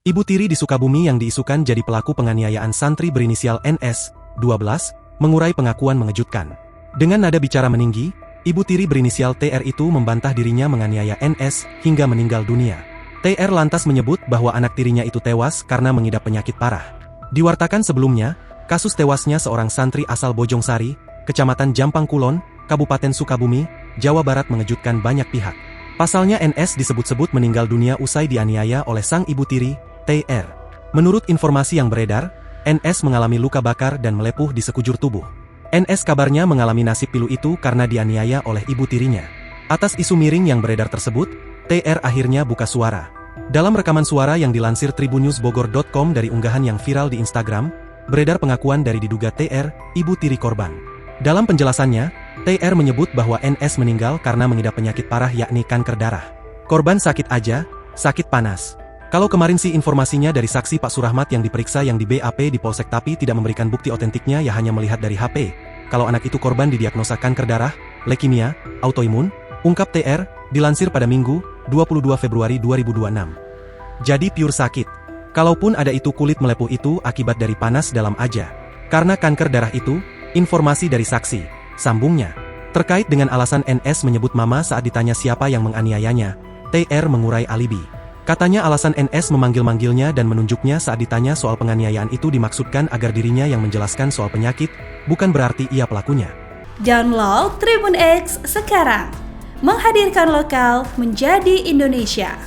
Ibu tiri di Sukabumi yang diisukan jadi pelaku penganiayaan santri berinisial NS, 12, mengurai pengakuan mengejutkan. Dengan nada bicara meninggi, ibu tiri berinisial TR itu membantah dirinya menganiaya NS hingga meninggal dunia. TR lantas menyebut bahwa anak tirinya itu tewas karena mengidap penyakit parah. Diwartakan sebelumnya, kasus tewasnya seorang santri asal Bojongsari, Kecamatan Jampang Kulon, Kabupaten Sukabumi, Jawa Barat mengejutkan banyak pihak. Pasalnya NS disebut-sebut meninggal dunia usai dianiaya oleh sang ibu tiri, TR. Menurut informasi yang beredar, NS mengalami luka bakar dan melepuh di sekujur tubuh. NS kabarnya mengalami nasib pilu itu karena dianiaya oleh ibu tirinya. Atas isu miring yang beredar tersebut, TR akhirnya buka suara. Dalam rekaman suara yang dilansir tribunnewsbogor.com dari unggahan yang viral di Instagram, beredar pengakuan dari diduga TR, ibu tiri korban. Dalam penjelasannya, TR menyebut bahwa NS meninggal karena mengidap penyakit parah yakni kanker darah. Korban sakit aja, sakit panas. Kalau kemarin sih informasinya dari saksi Pak Surahmat yang diperiksa yang di BAP di Polsek tapi tidak memberikan bukti otentiknya, ya hanya melihat dari HP. Kalau anak itu korban didiagnosa kanker darah, leukemia, autoimun, ungkap TR, dilansir pada Minggu, 22 Februari 2026. Jadi pure sakit. Kalaupun ada itu kulit melepuh itu akibat dari panas dalam aja. Karena kanker darah itu, informasi dari saksi. Sambungnya, terkait dengan alasan NS menyebut mama saat ditanya siapa yang menganiayanya, TR mengurai alibi. Katanya alasan NS memanggil-manggilnya dan menunjuknya saat ditanya soal penganiayaan itu dimaksudkan agar dirinya yang menjelaskan soal penyakit, bukan berarti ia pelakunya. Download Tribun X sekarang, menghadirkan lokal menjadi Indonesia.